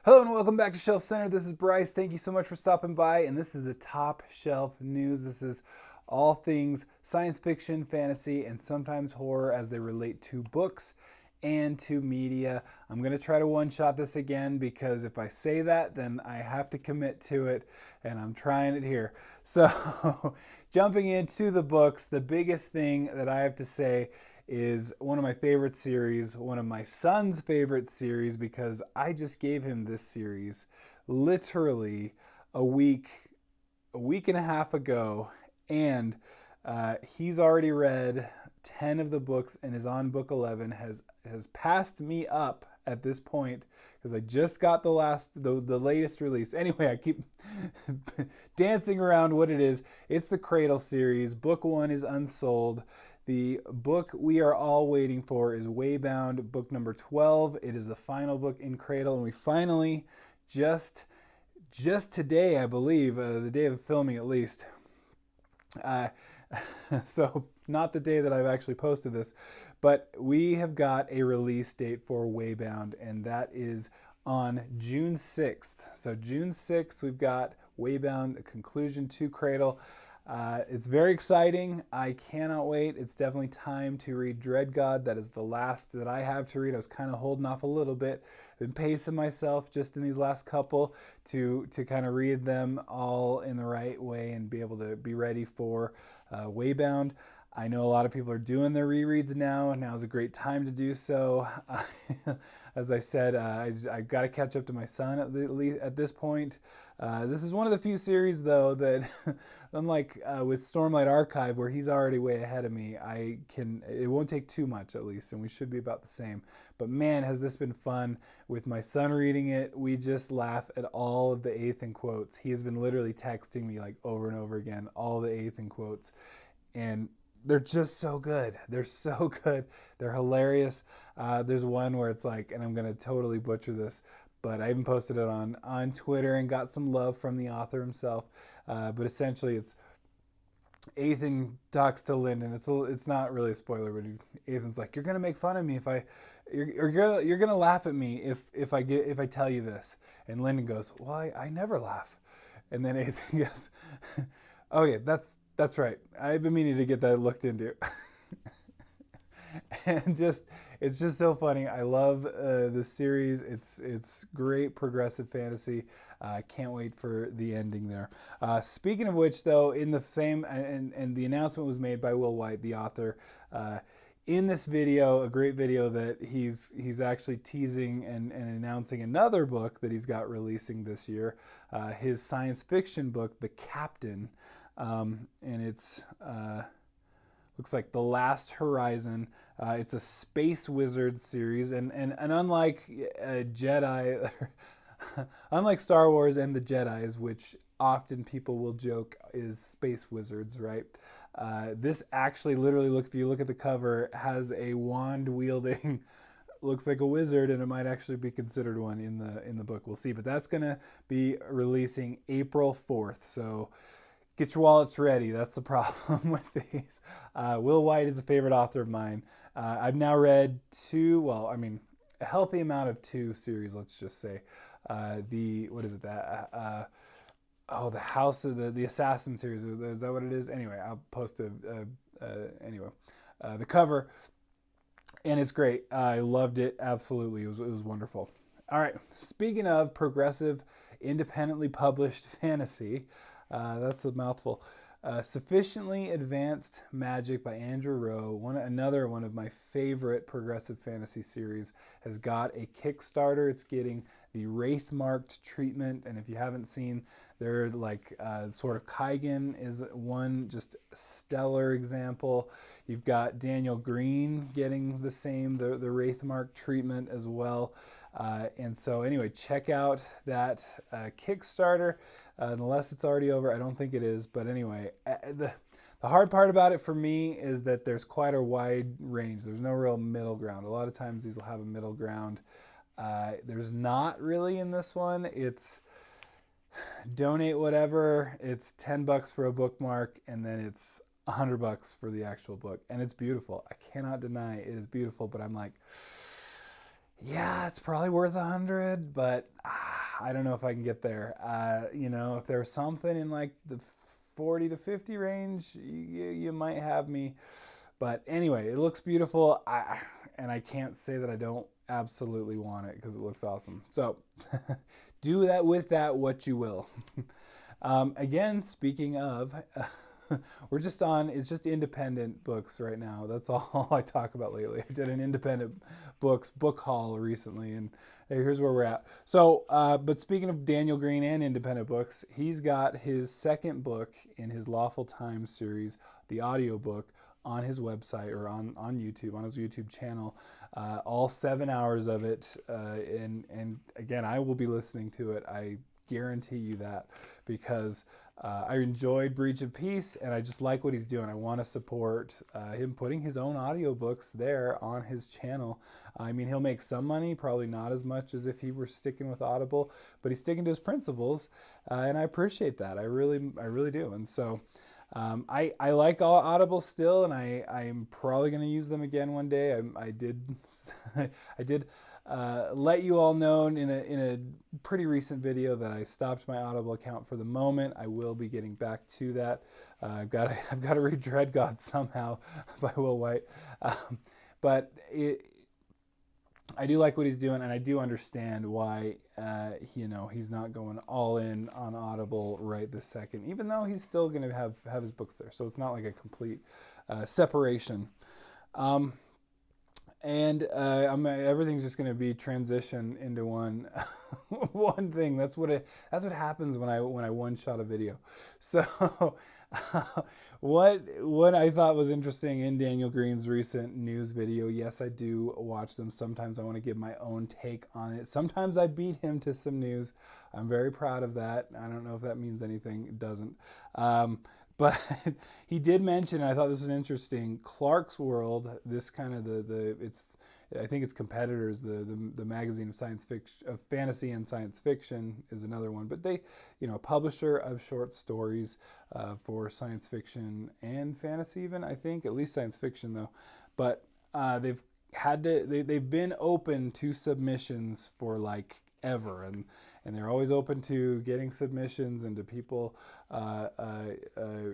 Hello and welcome back to Shelf Center. This is Bryce. Thank you so much for stopping by. And this is the Top Shelf News. This is all things science fiction, fantasy, and sometimes horror as they relate to books and to media. I'm going to try to one-shot this again because if I say that, then I have to commit to it, and I'm trying it here. So, jumping into the books, the biggest thing that I have to say is one of my favorite series, one of my son's favorite series, because I just gave him this series literally a week, a week and a half ago, and he's already read 10 of the books and is on book 11. Has passed me up at this point because I just got the latest release. Anyway, I keep dancing around what it is. It's the Cradle series. Book 1 is unsold. The book we are all waiting for is Waybound, book number 12. It is the final book in Cradle, and we finally just today, I believe, the day of filming at least. Uh, so not the day that I've actually posted this, but we have got a release date for Waybound, and that is on June 6th. So June 6th, we've got Waybound, a conclusion to Cradle. It's very exciting. I cannot wait. It's definitely time to read Dread God. That is the last that I have to read. I was kind of holding off a little bit. Been pacing myself just in these last couple to kind of read them all in the right way and be able to be ready for Waybound. I know a lot of people are doing their rereads now. Now's a great time to do so. As I said, I've got to catch up to my son at this point. This is one of the few series, though, that unlike with Stormlight Archive, where he's already way ahead of me, it won't take too much at least, and we should be about the same. But man, has this been fun with my son reading it. We just laugh at all of the Ethan quotes. He has been literally texting me like over and over again, all the Ethan quotes. And they're just so good. They're so good. They're hilarious. There's one where it's like, and I'm going to totally butcher this, but I even posted it on Twitter and got some love from the author himself. But essentially, it's Ethan talks to Lyndon. It's not really a spoiler, but Ethan's like, "You're gonna make fun of me if you're gonna laugh at me if I tell you this." And Lyndon goes, "Well, I never laugh." And then Ethan goes, "Oh yeah, that's right. I've been meaning to get that looked into." And it's just so funny. I love this series. It's great progressive fantasy. I can't wait for the ending there. Speaking of which, though, in the same and the announcement was made by Will White, the author. In this video, a great video that he's actually teasing and announcing another book that he's got releasing this year, his science fiction book, The Captain, and it's looks like The Last Horizon. It's a space wizard series, and unlike Jedi, unlike Star Wars and the Jedi's, which often people will joke is space wizards, right? This actually, literally, if you look at the cover, has a wand wielding. Looks like a wizard, and it might actually be considered one in the book. We'll see, but that's gonna be releasing April 4th. So get your wallets ready. That's the problem with these. Will White is a favorite author of mine. I've now read a healthy amount of two series, let's just say. What is it? The House of the Assassin series. Is that what it is? Anyway, I'll post the cover, and it's great. I loved it absolutely. It was wonderful. All right. Speaking of progressive, independently published fantasy. That's a mouthful. Sufficiently Advanced Magic by Andrew Rowe, another one of my favorite progressive fantasy series, has got a Kickstarter. It's getting the Wraith-marked treatment, and if you haven't seen, they're like sort of Kaigen is one just stellar example. You've got Daniel Green getting the same, the Wraith-marked treatment as well. And so anyway, check out that Kickstarter, unless it's already over. I don't think it is, but anyway, the hard part about it for me is that there's quite a wide range. There's no real middle ground. A lot of times these will have a middle ground. There's not really in this one. It's donate whatever. It's $10 for a bookmark, and then it's $100 for the actual book, and it's beautiful. I cannot deny it is beautiful, but I'm like, yeah, it's probably worth 100, but I don't know if I can get there. If there's something in like the 40 to 50 range, you might have me. But anyway, it looks beautiful. And I can't say that I don't absolutely want it because it looks awesome. So do that with that what you will. Again, speaking of, it's just independent books right now. That's all I talk about lately. I did an independent books book haul recently, and here's where we're at. So, but speaking of Daniel Green and independent books, he's got his second book in his Lawful Times series, the audiobook, on his website or on YouTube, on his YouTube channel, all 7 hours of it. And again, I will be listening to it. I guarantee you that, because I enjoyed Breach of Peace, and I just like what he's doing. I want to support him putting his own audiobooks there on his channel. I mean, he'll make some money, probably not as much as if he were sticking with Audible, but he's sticking to his principles, and I appreciate that. I really do. And so I like Audible still, and I'm probably going to use them again one day. I did I did let you all know in a pretty recent video that I stopped my Audible account for the moment. I will be getting back to that. I've got to read Dread God somehow by Will White, but I do like what he's doing, and I do understand why he's not going all in on Audible right this second, even though he's still going to have his books there. So it's not like a complete separation. Everything's just going to be transition into one one thing. That's what happens when I one shot a video. So what I thought was interesting in Daniel Green's recent news video, yes, I do watch them. Sometimes I want to give my own take on it. Sometimes I beat him to some news. I'm very proud of that. I don't know if that means anything. It doesn't. But he did mention, and I thought this was interesting, Clark's World, this kind of I think it's competitors, the magazine of science fiction, of fantasy and science fiction is another one. But they, publisher of short stories for science fiction and fantasy even, I think, at least science fiction though. But they've been open to submissions for like ever, and they're always open to getting submissions and to people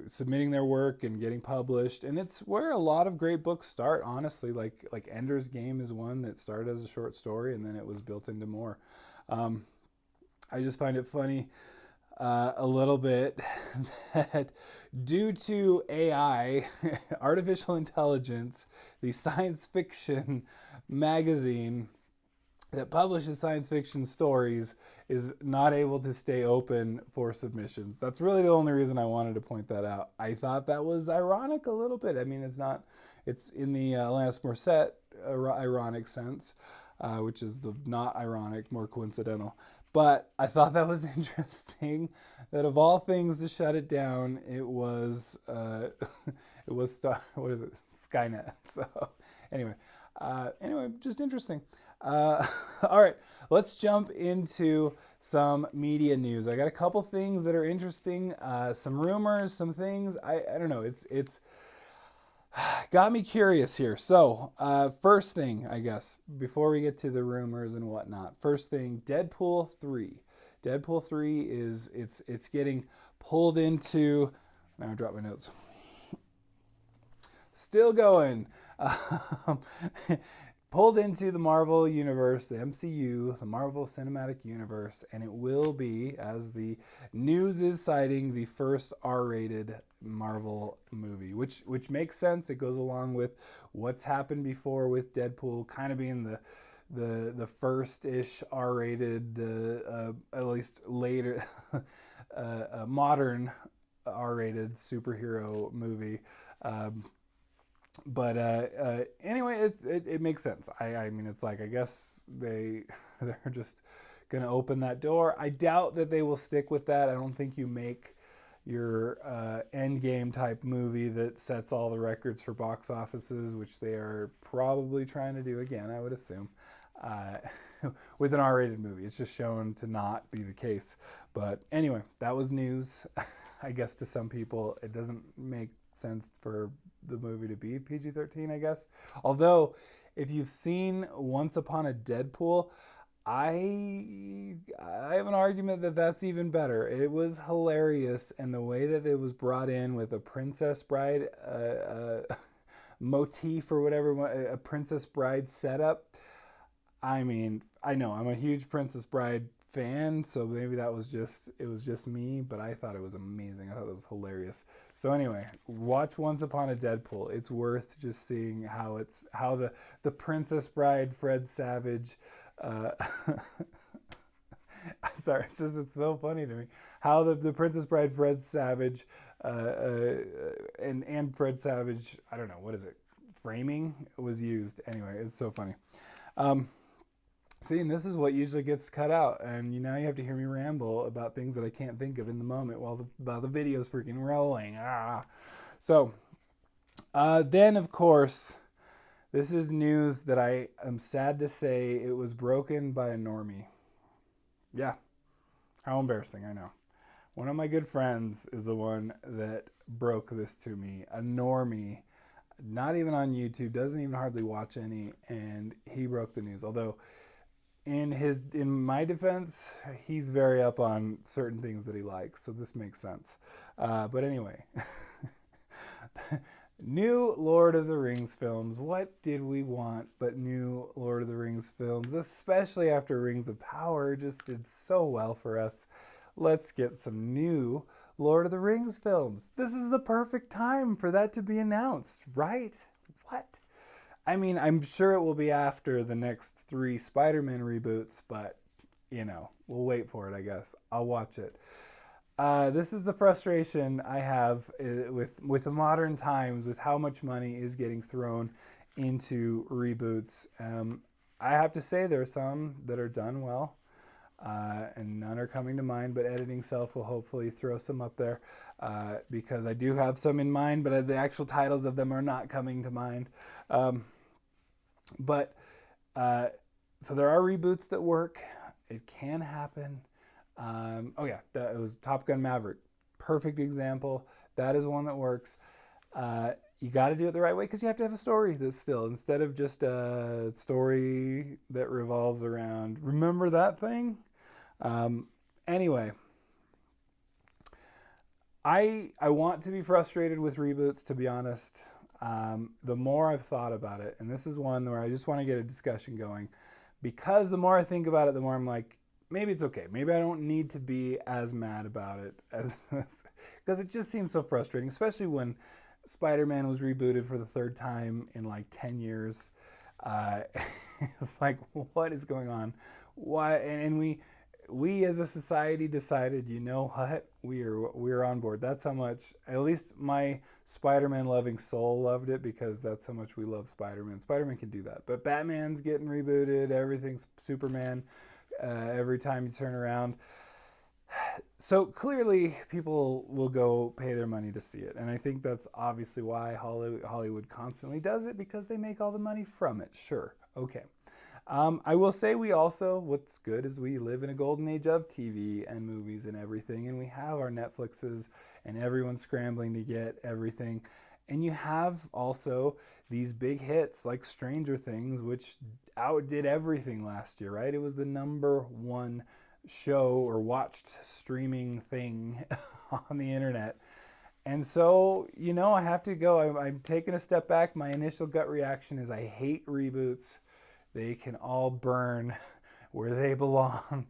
submitting their work and getting published. And it's where a lot of great books start, honestly. Like Ender's Game is one that started as a short story and then it was built into more. I just find it funny a little bit that due to AI, artificial intelligence, the science fiction magazine that publishes science fiction stories is not able to stay open for submissions. That's really the only reason I wanted to point that out. I thought that was ironic a little bit. I mean, it's in the Alanis Morissette ironic sense, which is the not ironic, more coincidental. But I thought that was interesting that of all things to shut it down, it was Skynet. So anyway, just interesting. All right, let's jump into some media news. I got a couple things that are interesting, some rumors, some things. I don't know. It's got me curious here. So first thing, I guess, before we get to the rumors and whatnot. First thing, Deadpool 3. Deadpool 3 it's getting pulled into. Now I dropped my notes. Still going. Pulled into the Marvel Universe, the MCU, the Marvel Cinematic Universe, and it will be, as the news is citing, the first R-rated Marvel movie, which makes sense. It goes along with what's happened before with Deadpool kind of being the first-ish R-rated, at least later, modern R-rated superhero movie. But anyway, it makes sense. I mean, it's like, I guess they're just going to open that door. I doubt that they will stick with that. I don't think you make your Endgame type movie that sets all the records for box offices, which they are probably trying to do again, I would assume, with an R-rated movie. It's just shown to not be the case. But anyway, that was news. I guess to some people, it doesn't make sense for the movie to be PG-13, I guess. Although if you've seen Once Upon a Deadpool, I have an argument that that's even better. It was hilarious, and the way that it was brought in with a Princess Bride motif or whatever, a Princess Bride setup. I mean, I know I'm a huge Princess Bride fan, so maybe it was just me, but I thought it was amazing. I thought it was hilarious. So anyway, watch Once Upon a Deadpool. It's worth just seeing how the Princess Bride Fred Savage sorry, it's so funny to me how the Princess Bride Fred Savage and Fred Savage, I don't know, what is it, framing was used. Anyway, it's so funny. See, and this is what usually gets cut out, and now you have to hear me ramble about things that I can't think of in the moment while the video's freaking rolling. So then, of course, this is news that I am sad to say it was broken by a normie. Yeah, how embarrassing, I know. One of my good friends is the one that broke this to me, a normie, not even on YouTube, doesn't even hardly watch any, and he broke the news. Although, in my defense, he's very up on certain things that he likes, so this makes sense. But anyway, new Lord of the Rings films. What did we want but new Lord of the Rings films, especially after Rings of Power just did so well for us. Let's get some new Lord of the Rings films. This is the perfect time for that to be announced, right? What? I mean, I'm sure it will be after the next 3 Spider-Man reboots, but, we'll wait for it, I guess. I'll watch it. This is the frustration I have with the modern times, with how much money is getting thrown into reboots. I have to say there are some that are done well, and none are coming to mind, but Editing Self will hopefully throw some up there, because I do have some in mind, but the actual titles of them are not coming to mind. So there are reboots that work. It can happen. It was Top Gun Maverick. Perfect example. That is one that works. You got to do it the right way, because you have to have a story that's still, instead of just a story that revolves around, remember that thing? Anyway, I want to be frustrated with reboots, to be honest. The more I've thought about it, and this is one where I just want to get a discussion going, because the more I think about it, the more I'm like, maybe it's okay. Maybe I don't need to be as mad about it, because it just seems so frustrating, especially when Spider-Man was rebooted for the 3rd time in like 10 years. It's like, what is going on? Why? And we as a society decided, you know what, we're on board. That's how much, at least my Spider-Man loving soul loved it, because that's how much we love Spider-Man. Spider-Man can do that, but Batman's getting rebooted. Everything's Superman every time you turn around. So clearly people will go pay their money to see it, and I think that's obviously why Hollywood constantly does it, because they make all the money from it. Sure, okay. I will say what's good is we live in a golden age of TV and movies and everything, and we have our Netflixes and everyone's scrambling to get everything. And you have also these big hits like Stranger Things, which outdid everything last year, right? It was the #1 show or watched streaming thing on the internet. And so, I have to go. I'm taking a step back. My initial gut reaction is I hate reboots. They can all burn where they belong.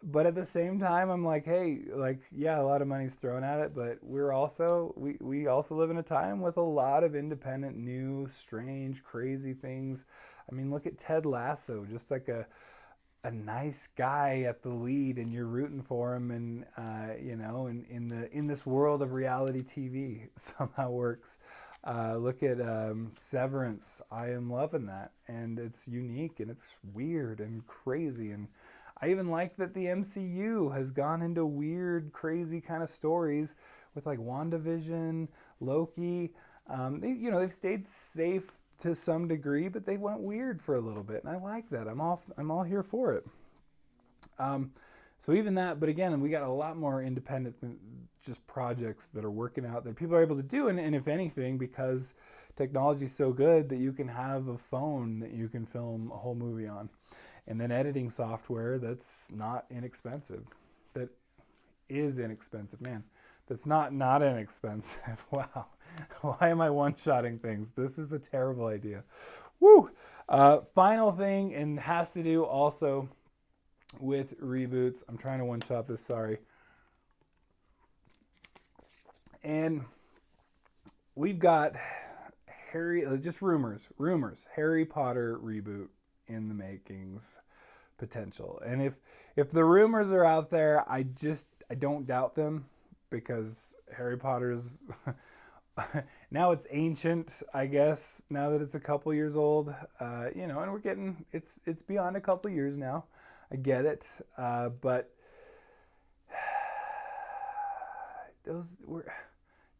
But at the same time, I'm like, hey, a lot of money's thrown at it, but we also live in a time with a lot of independent, new, strange, crazy things. I mean, look at Ted Lasso, just like a nice guy at the lead, and you're rooting for him, and in this world of reality TV somehow works. Look at Severance. I am loving that, and it's unique, and it's weird and crazy, and I even like that the MCU has gone into weird, crazy kind of stories with like WandaVision, Loki. They've stayed safe to some degree, but they went weird for a little bit, and I like that. I'm all here for it. So even that, but again, we got a lot more independent just projects that are working out that people are able to do. And if anything, because technology is so good that you can have a phone that you can film a whole movie on. And then editing software that's not inexpensive. That is inexpensive, man. That's not inexpensive. Wow. Why am I one-shotting things? This is a terrible idea. Woo! Final thing, and has to do also with reboots. I'm trying to one-shot this, sorry. And we've got just rumors, Harry Potter reboot in the makings potential. And if the rumors are out there, I don't doubt them, because Harry Potter's now it's ancient, I guess, now that it's a couple years old, and we're getting, it's beyond a couple years now. I get it, but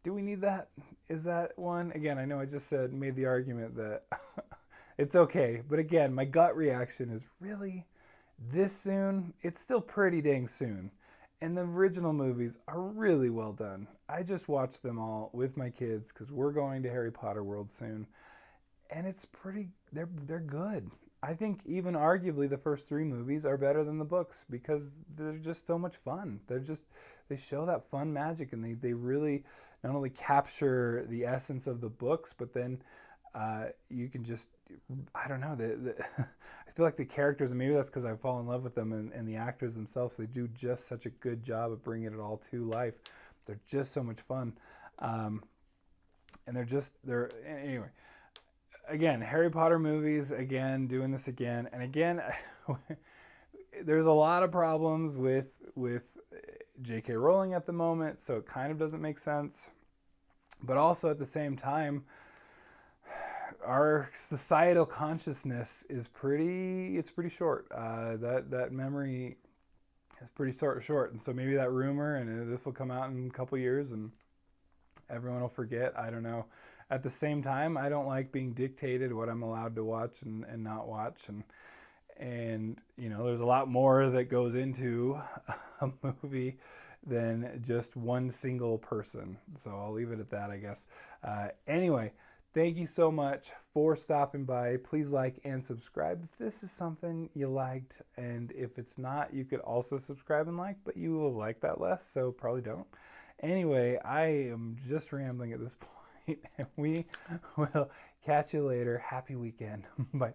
do we need that? Is that one? Again, I know I just made the argument that it's okay, but again, my gut reaction is, really, this soon? It's still pretty dang soon. And the original movies are really well done. I just watched them all with my kids because we're going to Harry Potter World soon. And it's they're good. I think even arguably the first 3 movies are better than the books because they're just so much fun. They show that fun magic, and they really not only capture the essence of the books, but then you can just, I don't know, I feel like the characters, and maybe that's because I fall in love with them, and the actors themselves, they do just such a good job of bringing it all to life. They're just so much fun. And anyway, again, Harry Potter movies, again, doing this again. And again, there's a lot of problems with J.K. Rowling at the moment, so it kind of doesn't make sense. But also at the same time, our societal consciousness is pretty short. That memory is pretty short. And so maybe that rumor, and this will come out in a couple years and everyone will forget. I don't know. At the same time, I don't like being dictated what I'm allowed to watch and not watch. And there's a lot more that goes into a movie than just one single person. So I'll leave it at that, I guess. Anyway, thank you so much for stopping by. Please like and subscribe if this is something you liked. And if it's not, you could also subscribe and like, but you will like that less, so probably don't. Anyway, I am just rambling at this point, and we will catch you later. Happy weekend. Bye.